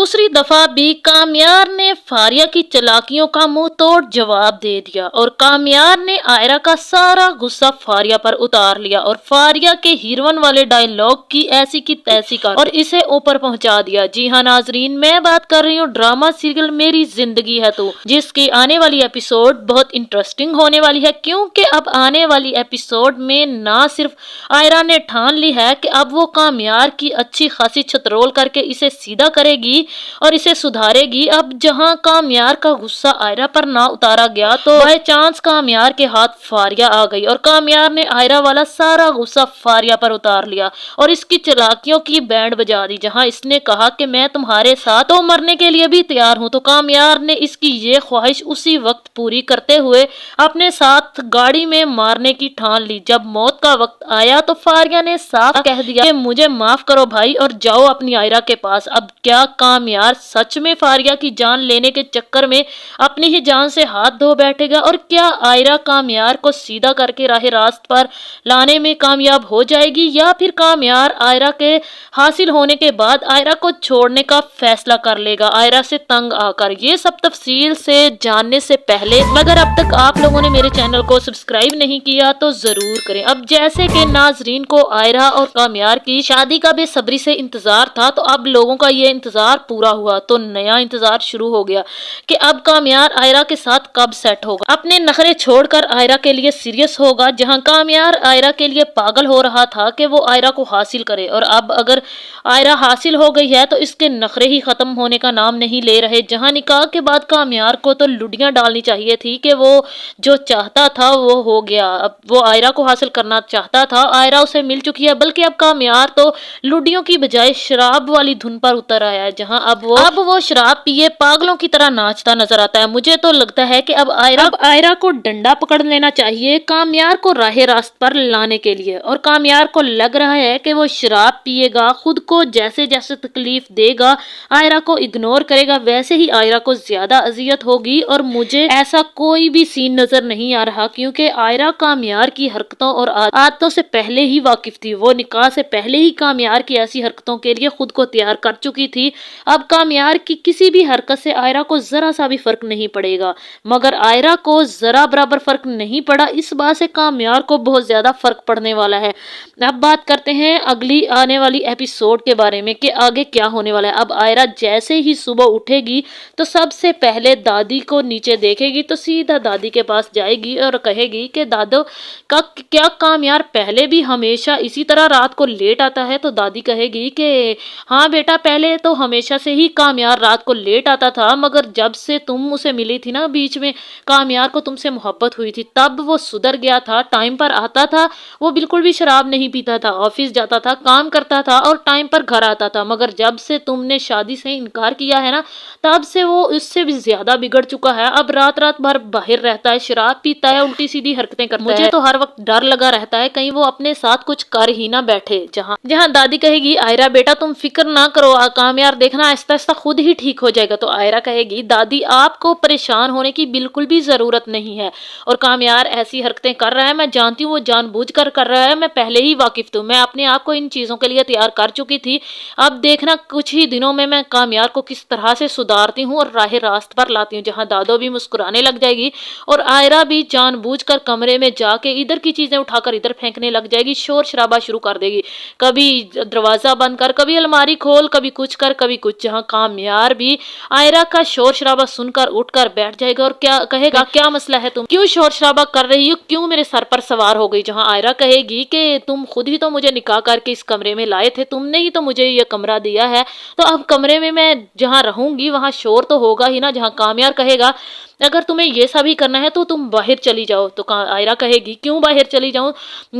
दूसरी दफा भी कामयार ने फारिया की चालाकियों का मुंह तोड़ जवाब दे दिया और कामयार ने आयरा का सारा गुस्सा फारिया पर उतार लिया और फारिया के हीरोइन वाले डायलॉग की ऐसी की तैसी कर और इसे ऊपर पहुंचा दिया। जी हाँ नाजरीन, मैं बात कर रही हूँ ड्रामा सीरियल मेरी जिंदगी है तू, जिसकी आने वाली एपिसोड बहुत इंटरेस्टिंग होने वाली है, क्योंकि अब आने वाली एपिसोड में ना सिर्फ आयरा ने ठान ली है कि अब वो कामयार की अच्छी खासी छतरोल करके इसे सीधा करेगी और इसे सुधारेगी। अब जहां कामयार का गुस्सा आयरा पर ना उतारा गया तो बाय चांस कामयार के हाथ फारिया आ गई और कामयार ने आयरा वाला सारा गुस्सा फारिया पर उतार लिया और इसकी चालाकियों की बैंड बजा दी। जहां इसने कहा कि मैं तुम्हारे साथ तो मरने के लिए भी तैयार हूं, तो कामयार ने इसकी ये ख्वाहिश उसी वक्त पूरी करते हुए अपने साथ गाड़ी में मारने की ठान ली। जब मौत का वक्त आया तो फारिया ने साफ कह दिया कि मुझे माफ करो भाई और जाओ अपनी आयरा के पास। अब क्या कामयार सच में फारिया की जान लेने के चक्कर में अपनी ही जान से हाथ धो बैठेगा और क्या आयरा कामयार को सीधा करके राह रास्त पर लाने में कामयाब हो जाएगी, या फिर कामयार आयरा के हासिल होने के बाद आयरा को छोड़ने का फैसला कर लेगा आयरा से तंग आकर। ये सब तफसील से जानने से पहले अगर अब तक आप लोगों ने मेरे चैनल को सब्सक्राइब नहीं किया तो जरूर करें। अब जैसे कि नाजरीन को आयरा और कामयार की शादी का बेसब्री से इंतजार था, तो अब लोगों का ये इंतजार पूरा हुआ तो नया इंतजार शुरू हो गया कि अब कामयार आयरा के साथ कब सेट होगा, अपने नखरे छोड़कर आयरा के लिए सीरियस होगा। जहां कामयार आयरा के लिए पागल हो रहा था कि वो आयरा को हासिल करे, और अब अगर आयरा हासिल हो गई है तो इसके नखरे ही खत्म होने का नाम नहीं ले रहे। जहां निकाह के बाद कामयार को तो लुडियां डालनी चाहिए थी कि वो जो चाहता था वो हो गया। अब वो आयरा को हासिल करना चाहता था, आयरा उसे मिल चुकी है, बल्कि अब कामयार तो लुडियों की बजाय शराब वाली धुन पर उतर आया है। जहां अब वो शराब पिए पागलों की तरह नाचता नजर आता है। मुझे तो लगता है कि अब आयरा को डंडा पकड़ लेना चाहिए कामयार को राह रास्त पर लाने के लिए, और कामयार को लग रहा है कि वो शराब पिएगा, खुद को जैसे जैसे तकलीफ देगा, आयरा को इग्नोर करेगा, वैसे ही आयरा को ज्यादा अजियत होगी। और मुझे ऐसा कोई भी सीन नजर नहीं आ रहा, क्योंकि आयरा कामयार की हरकतों और आदतों से पहले ही वाकिफ थी। वो निकाह से पहले ही कामयार की ऐसी हरकतों के लिए खुद को तैयार कर चुकी थी। अब कामयार की किसी भी हरकत से आयरा को जरा सा भी फर्क नहीं पड़ेगा, मगर आयरा को जरा बराबर फर्क नहीं पड़ा। इस बात से कामयार को बहुत ज्यादा फर्क पड़ने वाला है। अब बात करते हैं अगली आने वाली एपिसोड के बारे में कि आगे क्या होने वाला है। अब आयरा जैसे ही सुबह उठेगी तो सबसे पहले दादी को नीचे देखेगी तो सीधा दादी के पास जाएगी और कहेगी कि दादो का क्या कामयार पहले भी हमेशा इसी तरह रात को लेट आता है। तो दादी कहेगी कि हाँ बेटा, पहले तो हमेशा से ही कामयार रात को लेट आता था, मगर जब से तुम उसे मिली थी ना, बीच में कामयार को तुमसे मोहब्बत हुई थी, तब वो सुधर गया था, टाइम पर आता था, वो बिल्कुल भी शराब नहीं पीता था, ऑफिस जाता था, काम करता था और टाइम पर घर आता था। मगर जब से तुमने शादी से इनकार किया है ना, तब से वो उससे भी ज्यादा बिगड़ चुका है। अब रात रात भर बाहर रहता है, शराब पीता है, उल्टी सीधी हरकतें करता है। मुझे तो हर वक्त डर लगा रहता है कहीं वो अपने साथ कुछ कर ही ना बैठे। जहाँ दादी कहेगी आयरा बेटा तुम फिक्र ना करो, कामयार देखना आहिस्ता आहिस्ता खुद ही ठीक हो जाएगा। तो आयरा कहेगी दादी आपको परेशान होने की बिल्कुल भी जरूरत नहीं है, और कामयार ऐसी हरकतें कर रहा है, मैं जानती हूँ वो जानबूझकर कर रहा है, मैं पहले ही वाकिफ हूँ, मैं अपने आप को इन चीजों के लिए तैयार कर चुकी थी। अब देखना कुछ ही दिनों में मैं कामयार को किस तरह से सुधारती हूँ और राह रास्त पर लाती हूँ। जहाँ दादो भी मुस्कुराने लग जाएगी और आयरा भी जानबूझकर कमरे में जाके इधर की चीजें उठाकर इधर फेंकने लग जाएगी, शोर शराबा शुरू कर देगी, कभी दरवाजा बंद कर, कभी अलमारी खोल, कभी कुछ कर, कभी कुछ। जहाँ कामयार भी आयरा का शोर शराबा सुनकर उठकर बैठ जाएगा और क्या कहेगा, क्या मसला है, तुम क्यों शोर शराबा कर रही हो, क्यों मेरे सर पर सवार हो गई। जहाँ आयरा कहेगी कि तुम खुद ही तो मुझे निकाह करके इस कमरे में लाए थे, तुमने ही तो मुझे ये कमरा दिया है, तो अब कमरे में मैं जहाँ रहूंगी वहां शोर तो होगा ही ना। जहाँ कामयार कहेगा अगर तुम्हें ये सब ही करना है तो तुम बाहर चली जाओ। तो आयरा कहेगी क्यों बाहर चली जाऊं,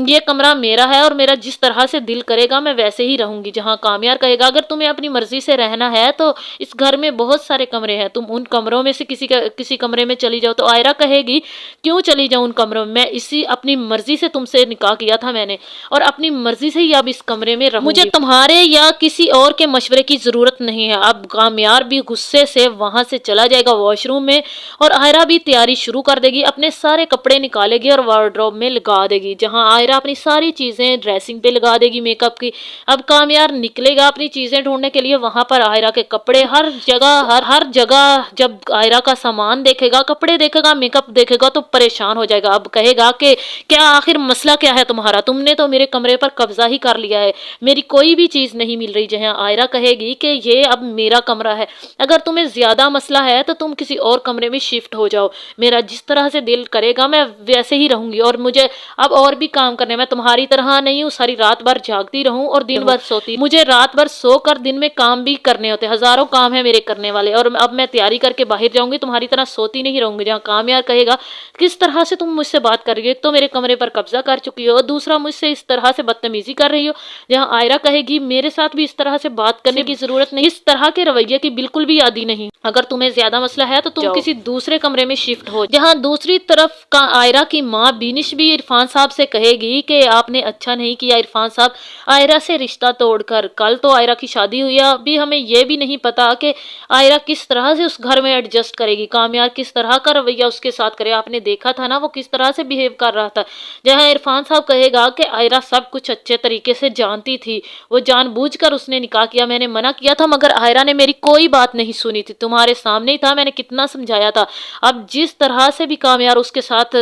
ये कमरा मेरा है और मेरा जिस तरह से दिल करेगा मैं वैसे ही रहूंगी। जहां कामयार कहेगा अगर तुम्हें अपनी मर्जी से रहना है तो इस घर में बहुत सारे कमरे हैं, तुम उन कमरों में से किसी कमरे में चली जाओ। तो आयरा कहेगी क्यों चली जाऊं उन कमरों में, मैं इसी अपनी मर्जी से तुमसे निकाह किया था मैंने, और अपनी मर्जी से ही अब इस कमरे में रहूंगी, मुझे तुम्हारे या किसी और के मशवरे की जरूरत नहीं है। अब कामयार भी गुस्से से वहां से चला जाएगा वॉशरूम में और आयरा भी तैयारी शुरू कर देगी, अपने सारे कपड़े निकालेगी और वार्डरोब में लगा देगी, जहां आयरा अपनी सारी चीजें ड्रेसिंग पे लगा देगी मेकअप की। अब कामयार निकलेगा अपनी चीजें ढूंढने के लिए, वहां पर आयरा के कपड़े हर जगह, हर जगह जब आयरा का सामान देखेगा, कपड़े देखेगा, मेकअप देखेगा तो परेशान हो जाएगा। अब कहेगा कि क्या आखिर मसला क्या है तुम्हारा, तुमने तो मेरे कमरे पर कब्जा ही कर लिया है, मेरी कोई भी चीज नहीं मिल रही। जहां आयरा कहेगी कि ये अब मेरा कमरा है, अगर तुम्हें ज्यादा मसला है तो तुम किसी और कमरे में शिफ्ट हो जाओ, मेरा जिस तरह से दिल करेगा मैं वैसे ही रहूंगी, और मुझे अब और भी काम करने, मैं तुम्हारी तरह नहीं हूँ सारी रात भर जागती रहूं और दिन भर सोती, मुझे रात भर सोकर दिन में काम भी करने होते, हजारों काम है मेरे करने वाले, और अब मैं तैयारी करके बाहर जाऊंगी, तुम्हारी तरह सोती नहीं रहूंगी। जहाँ कामयार कहेगा किस तरह से तुम मुझसे बात कर रही हो, एक तो मेरे कमरे पर कब्जा कर चुकी हो और दूसरा मुझसे इस तरह से बदतमीजी कर रही हो। जहाँ आयरा कहेगी मेरे साथ भी इस तरह से बात करने की जरूरत नहीं, इस तरह के रवैये की बिल्कुल भी आदी नहीं, अगर तुम्हें ज्यादा मसला है तो तुम किसी दूसरे कमरे में शिफ्ट हो। जहाँ दूसरी तरफ का आयरा की माँ बिनिश भी इरफान साहब से कहेगी कि आपने अच्छा नहीं किया इरफान साहब, आयरा से रिश्ता तोड़कर, कल तो आयरा की शादी हुई है, अभी हमें यह भी नहीं पता कि आयरा किस तरह से उस घर में एडजस्ट करेगी, कामयार किस तरह का रवैया उसके साथ करे, आपने देखा था ना वो किस तरह से बिहेव कर रहा था। जहाँ इरफान साहब कहेगा कि आयरा सब कुछ अच्छे तरीके से जानती थी, वो जानबूझकर उसने निकाह किया, मैंने मना किया था मगर आयरा ने मेरी कोई बात नहीं सुनी थी, तुम्हारे सामने ही था, मैंने कितना समझाया था। अब जिस तरह से भी कामयार उसके साथ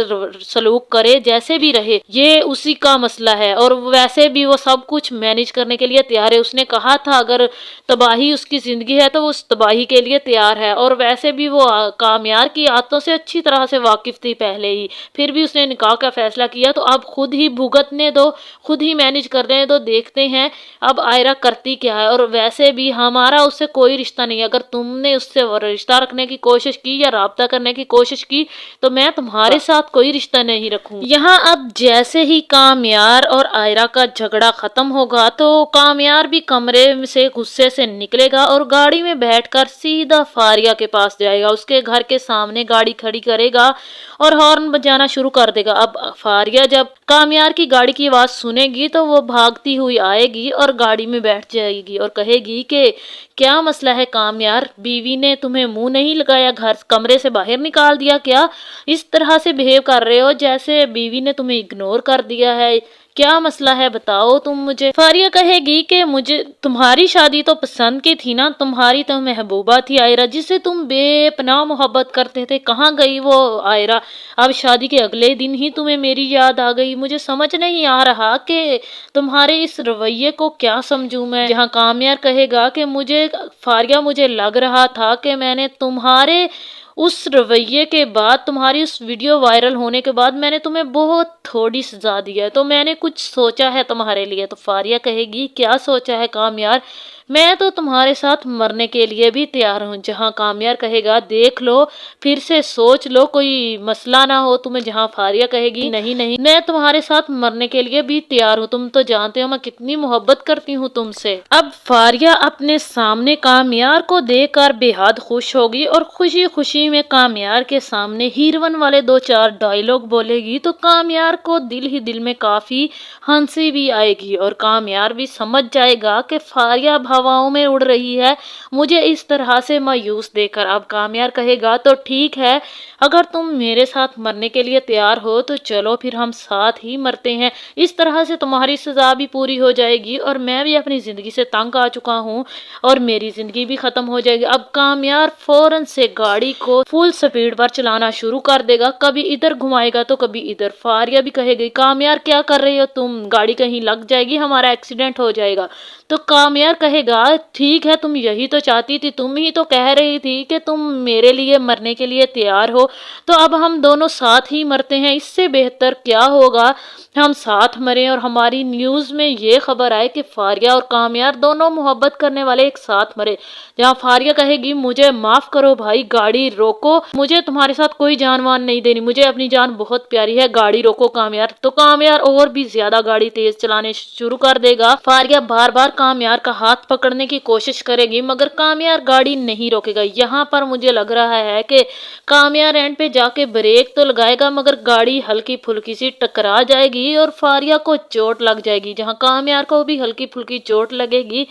सलूक करे, जैसे भी रहे, ये उसी का मसला है, और वैसे भी वो सब कुछ मैनेज करने के लिए तैयार है। उसने कहा था अगर तबाही उसकी जिंदगी है तो वो उस तबाही के लिए तैयार है, और वैसे भी वो कामयार की आदतों से अच्छी तरह से वाकिफ थी पहले ही, फिर भी उसने निकाह का फैसला किया, तो अब खुद ही भुगतने दो, खुद ही मैनेज करने दो, देखते हैं अब आयरा करती क्या है। और वैसे भी हमारा उससे कोई रिश्ता नहीं, अगर तुमने उससे रिश्ता रखने की कोशिश की या राब्ता करने की कोशिश की तो मैं तुम्हारे साथ कोई रिश्ता नहीं रखूंगी। यहाँ अब जैसे ही कामयार और आयरा का झगड़ा खत्म होगा तो कामयार भी कमरे से गुस्से से निकलेगा और गाड़ी में बैठकर सीधा फारिया के पास जाएगा, उसके घर के सामने गाड़ी खड़ी करेगा और हॉर्न बजाना शुरू कर देगा। अब फारिया जब कामयार की गाड़ी की आवाज सुनेगी तो वो भागती हुई आएगी और गाड़ी में बैठ जाएगी और कहेगी कि क्या मसला है कामयार, बीवी ने तुम्हें मुंह नहीं लगाया, घर कमरे से बाहर निकाल दिया क्या, इस तरह से बिहेव कर रहे हो जैसे बीवी ने तुम्हें इग्नोर कर दिया है, क्या मसला है बताओ तुम मुझे। फारिया कहेगी कि मुझे तुम्हारी शादी तो पसंद की थी ना, तुम्हारी तो महबूबा थी आयरा जिससे तुम बेपनाह मोहब्बत करते थे, कहाँ गई वो आयरा, अब शादी के अगले दिन ही तुम्हें मेरी याद आ गई, मुझे समझ नहीं आ रहा कि तुम्हारे इस रवैये को क्या समझूं मैं। जहाँ कामयार कहेगा कि मुझे फारिया मुझे लग रहा था कि मैंने तुम्हारे उस रवैये के बाद, तुम्हारी उस वीडियो वायरल होने के बाद मैंने तुम्हें बहुत थोड़ी सजा दी है, तो मैंने कुछ सोचा है तुम्हारे लिए। तो फारिया कहेगी क्या सोचा है कामयार, मैं तो तुम्हारे साथ मरने के लिए भी तैयार हूँ। जहाँ कामयार कहेगा देख लो, फिर से सोच लो, कोई मसला ना हो तुम्हें। जहाँ फारिया कहेगी नहीं नहीं, मैं तुम्हारे साथ मरने के लिए भी तैयार हूँ, तुम तो जानते हो मैं कितनी मोहब्बत करती हूँ तुमसे। अब फारिया अपने सामने कामयार को देखकर बेहद खुश होगी और खुशी खुशी में कामयार के सामने हीरवन वाले 2-4 डायलॉग बोलेगी, तो कामयार को दिल ही दिल में काफी हंसी भी आएगी और कामयार भी समझ जाएगा कि फारिया हवाओं में उड़ रही है मुझे इस तरह से मायूस देकर। अब कामयार कहेगा तो ठीक है, अगर तुम मेरे साथ मरने के लिए तैयार हो तो चलो फिर हम साथ ही मरते हैं, इस तरह से तुम्हारी सजा भी पूरी हो जाएगी और मैं भी अपनी जिंदगी से तंग आ चुका हूँ और मेरी जिंदगी भी खत्म हो जाएगी। अब कामयार फौरन से गाड़ी को फुल स्पीड पर चलाना शुरू कर देगा, कभी इधर घुमाएगा तो कभी इधर। फारिया भी कहेगी कामयार क्या कर रही हो तुम, गाड़ी कहीं लग जाएगी, हमारा एक्सीडेंट हो जाएगा। तो कामयार कहेगा ठीक है, तुम यही तो चाहती थी, तुम ही तो कह रही थी कि तुम मेरे लिए मरने के लिए तैयार हो, तो अब हम दोनों साथ ही मरते हैं, इससे बेहतर क्या होगा हम साथ मरें और हमारी न्यूज़ में ये खबर आए कि फारिया और कामयार दोनों मोहब्बत करने वाले एक साथ मरे। जहाँ फारिया कहेगी मुझे माफ करो भाई, गाड़ी रोको, मुझे तुम्हारे साथ कोई जान वान नहीं देनी, मुझे अपनी जान बहुत प्यारी है, गाड़ी रोको कामयार। तो कामयार और भी ज्यादा गाड़ी तेज चलाने शुरू कर देगा। फारिया बार बार कामयार का हाथ पकड़ने की कोशिश करेगी मगर कामयार गाड़ी नहीं रोकेगा। यहाँ पर मुझे लग रहा है कि कामयार एंड पे जाके ब्रेक तो लगाएगा मगर गाड़ी हल्की फुल्की सी टकरा जाएगी और फारिया को चोट लग जाएगी। जहाँ कामयार को भी हल्की फुल्की चोट लगेगी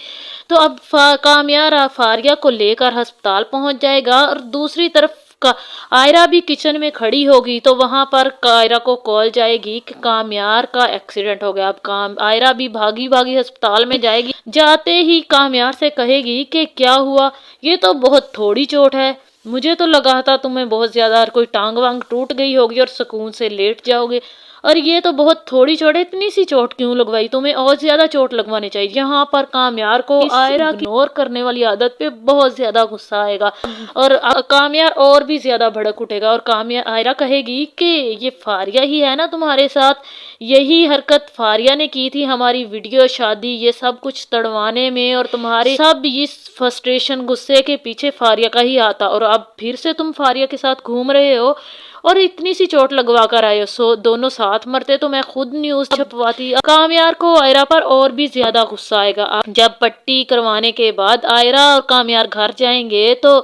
तो अब कामयार फारिया को लेकर अस्पताल पहुंच जाएगा और दूसरी तरफ आयरा भी किचन में खड़ी होगी तो वहां पर आयरा को कॉल जाएगी कि कामयार का एक्सीडेंट हो गया। अब आयरा भी भागी भागी अस्पताल में जाएगी। जाते ही कामयार से कहेगी कि क्या हुआ, ये तो बहुत थोड़ी चोट है, मुझे तो लगा था तुम्हें बहुत ज्यादा कोई टांग वांग टूट गई होगी और सुकून से लेट जाओगे, और ये तो बहुत थोड़ी चोट है, इतनी सी चोट क्यों लगवाई, तुम्हें और ज्यादा चोट लगवानी चाहिए। यहाँ पर कामयार को आयरा की इग्नोर करने वाली आदत पे बहुत ज्यादा गुस्सा आएगा और कामयार और भी ज्यादा भड़क उठेगा। और कामयार आयरा कहेगी कि ये फारिया ही है ना तुम्हारे साथ, यही हरकत फारिया ने की थी हमारी वीडियो शादी ये सब कुछ तड़वाने में, और तुम्हारे सब इस फ्रस्ट्रेशन गुस्से के पीछे फारिया का ही आता, और अब फिर से तुम फारिया के साथ घूम रहे हो और इतनी सी चोट लगवा कर आए हो। सो दोनों साथ मरते तो मैं खुद न्यूज छपवाती। कामयार को आयरा पर और भी ज्यादा गुस्सा आएगा। जब पट्टी करवाने के बाद आयरा और कामयार घर जाएंगे तो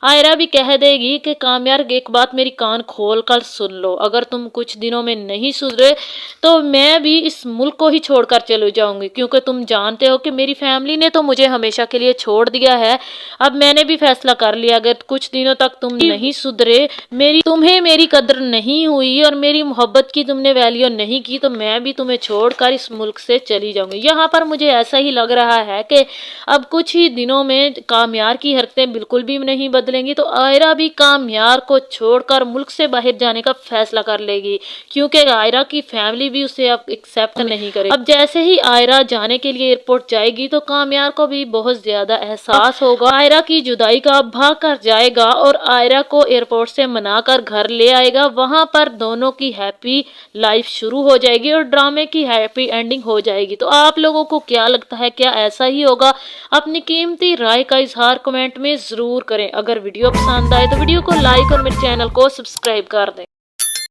आयरा भी कह देगी कि कामयार एक बात मेरी कान खोल कर सुन लो, अगर तुम कुछ दिनों में नहीं सुधरे तो मैं भी इस मुल्क को ही छोड़कर चले जाऊंगी, क्योंकि तुम जानते हो कि मेरी फैमिली ने तो मुझे हमेशा के लिए छोड़ दिया है। अब मैंने भी फैसला कर लिया, अगर कुछ दिनों तक तुम नहीं सुधरे, तुम्हें मेरी कदर नहीं हुई और मेरी मोहब्बत की तुमने वैल्यू नहीं की, तो मैं भी तुम्हें छोड़कर इस मुल्क से चली जाऊंगी। यहाँ पर मुझे ऐसा ही लग रहा है कि अब कुछ ही दिनों में कामयार की हरकतें बिल्कुल भी नहीं बदलेंगी, तो आयरा भी कामयार को छोड़कर मुल्क से बाहर जाने का फैसला कर लेगी, क्योंकि आयरा की फैमिली भी उसे अब एक्सेप्ट नहीं करेगी। अब जैसे ही आयरा जाने के लिए एयरपोर्ट जाएगी तो कामयार को भी बहुत ज्यादा एहसास होगा आयरा की जुदाई का, भाग कर जाएगा और आयरा को एयरपोर्ट से मनाकर घर ले आएगा। वहां पर दोनों की हैप्पी लाइफ शुरू हो जाएगी और ड्रामे की हैप्पी एंडिंग हो जाएगी। तो आप लोगों को क्या लगता है, क्या ऐसा ही होगा? अपनी कीमती राय का इजहार कमेंट में जरूर करें। अगर वीडियो पसंद आए तो वीडियो को लाइक और मेरे चैनल को सब्सक्राइब कर दें।